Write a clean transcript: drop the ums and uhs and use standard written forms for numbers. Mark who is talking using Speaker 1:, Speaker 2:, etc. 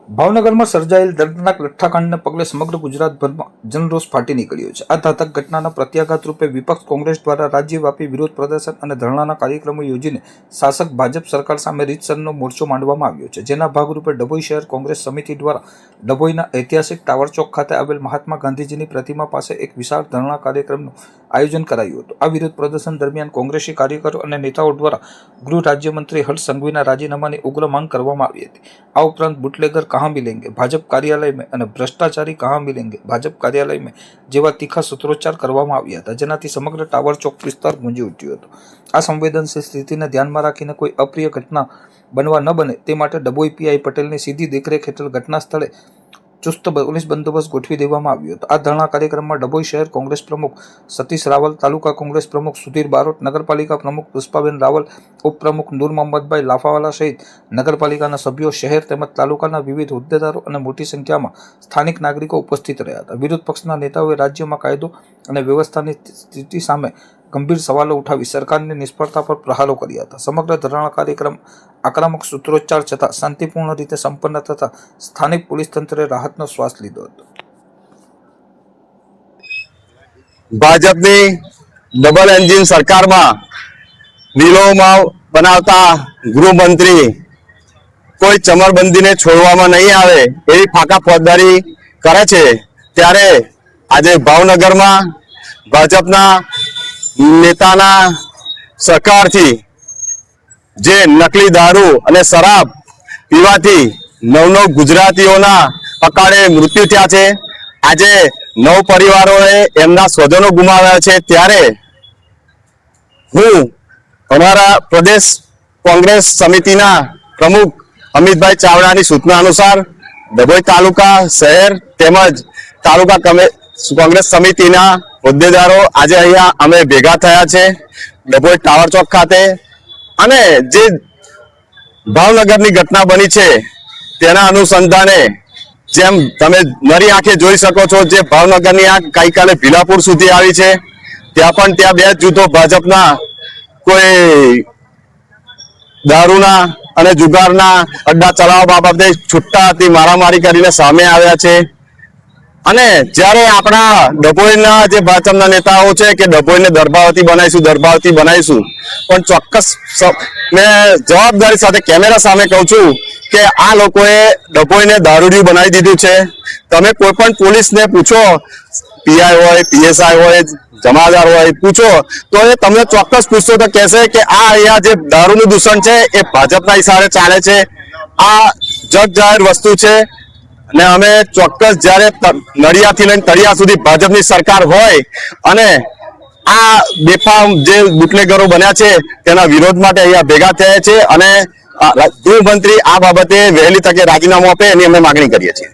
Speaker 1: ભાવનગરમાં સર્જાયેલ દર્દનાક લઠ્ઠાકાંડને પગલે સમગ્ર ગુજરાતભરમાં જનરોષ ફાટી નીકળ્યો છે। આ ઘાતક ઘટનાના પ્રત્યાઘાત રૂપે વિપક્ષ કોંગ્રેસ દ્વારા રાજ્યવ્યાપી વિરોધ પ્રદર્શન અને ધરણાના કાર્યક્રમો યોજીને શાસક ભાજપ સરકાર સામે રીતસરનો મોરચો માંડવામાં આવ્યો છે। જેના ભાગરૂપે ડભોઈ શહેર કોંગ્રેસ સમિતિ દ્વારા ડભોઈના ઐતિહાસિક ટાવર ચોક ખાતે આવેલ મહાત્મા ગાંધીજીની પ્રતિમા પાસે એક વિશાળ ધરણા કાર્યક્રમનું આયોજન કરાયું હતું। આ વિરોધ પ્રદર્શન દરમિયાન કોંગ્રેસી કાર્યકરો અને નેતાઓ દ્વારા ગૃહ રાજ્યમંત્રી હર્ષ સંઘવીના રાજીનામાની ઉગ્ર માંગ કરવામાં આવી હતી। આ ઉપરાંત બુટલેગર कहाँ मिलेंगे, भाजप कार्यालय में અને ભ્રષ્ટાચારી कहाँ मिलेंगे, भाजप कार्यालय में જેવા તીખા સૂત્રોચ્ચાર કરવામાં આવ્યા હતા, જેનાથી સમગ્ર ટાવર ચોક વિસ્તાર ગુંજી ઉઠ્યો હતો। આ સંવેદનશીલ સ્થિતિને ધ્યાનમાં રાખીને કોઈ અપ્રિય ઘટના બનવા ન બને તે માટે ડભોઈ પીઆઈ પટેલની સીધી દેખરેખ હેઠળ ઘટના સ્થળે ચુસ્ત પોલીસ બંદોબસ્ત ગોઠવી દેવામાં આવ્યો હતો। આ ધરણા કાર્યક્રમમાં ડભોઈ શહેર કોંગ્રેસ પ્રમુખ સતીશ રાવલ, તાલુકા કોંગ્રેસ પ્રમુખ સુધીર બારોટ, નગરપાલિકા પ્રમુખ પુષ્પાબેન રાવલ, ઉપપ્રમુખ નૂર મોહમ્મદભાઈ લાફાવાલા સહિત નગરપાલિકાના સભ્યો, શહેર તેમજ તાલુકાના વિવિધ હોદ્દેદારો અને મોટી સંખ્યામાં સ્થાનિક નાગરિકો ઉપસ્થિત રહ્યા હતા। વિરોધ પક્ષના નેતાઓએ રાજ્યમાં કાયદો અને વ્યવસ્થાની સ્થિતિ સામે ગંભીર સવાલો ઉઠાવી સરકારની નિષ્ફળતા પર પ્રહારો કર્યા હતા। સમગ્ર ધરણા કાર્યક્રમ આક્રમક સૂત્રોચ્ચાર છતાં શાંતિપૂર્ણ રીતે સંપન્ન થતા સ્થાનિક પોલીસ તંત્રે રાહતનો શ્વાસ લીધો હતો।
Speaker 2: ભાજપની ડબલ એન્જિન સરકારમાં લીલોમાં બનાવતા ગૃહમંત્રી કોઈ ચમરબંધીને છોડવામાં નહીં આવે એવી ફાંકા ફોજદારી કરે છે, ત્યારે આજે ભાવનગરમાં ભાજપના નેતાના સહકારથી જે નકલી દારૂ અને શરાબ પીવાથી 9 ગુજરાતીઓના અકાળે મૃત્યુ થયા છે। આજે 9 પરિવારોએ એમના સ્વજનો ગુમાવ્યા છે। ત્યારે હું અમારા પ્રદેશ કોંગ્રેસ સમિતિના પ્રમુખ અમિતભાઈ ચાવડાની સૂચના અનુસાર ડભોઈ તાલુકા, શહેર તેમજ તાલુકા કોંગ્રેસ સમિતિના હોદ્દેદારો આજે અહીંયા અમે ભેગા થયા છે ડભોઈ ટાવર ચોક ખાતે। અને જે ભાવનગરની ઘટના બની છે તેના અનુસંધાને જેમ તમે નરી આંખે જોઈ શકો છો, જે ભાવનગરની આ ગઈકાલે ભીલાપુર સુધી આવી છે, ત્યાં બે જૂથો ભાજપના કોઈ દારૂના અને જુગારના અડ્ડા ચલાવવા બાબતે છૂટાથી મારામારી કરીને સામે આવ્યા છે। અને જ્યારે આપણા ડભોઈના જે ભાજપના નેતાઓ છે કે ડભોઈને દરબાવતી બનાવીશું, પણ ચોક્કસ મેં જવાબદારી સાથે કેમેરા સામે કહું છું કે આ લોકોએ ડભોઈને દારૂડિયું બનાવી દીધું છે। તમે કોઈ પણ પોલીસને પૂછો, પીઆઈ હોય, પીએસઆઈ હોય, જમાદાર હોય, પૂછો તો એ તમને ચોક્કસ પૂછશો તો કહેશે કે આ અહીંયા જે દારૂનું દૂષણ છે એ ભાજપના ઈશારે ચાલે છે। આ જગ જાહેર વસ્તુ છે અને અમે ચોક્કસ જ્યારે નડિયાદથી લઈને તળિયા સુધી ભાજપની સરકાર હોય અને આ બેફામ જે બુટલેગરો બન્યા છે તેના વિરોધ માટે અહીંયા ભેગા થયા છે અને ગૃહમંત્રી આ બાબતે વહેલી તકે રાજીનામું આપે એની અમે માગણી કરીએ છીએ।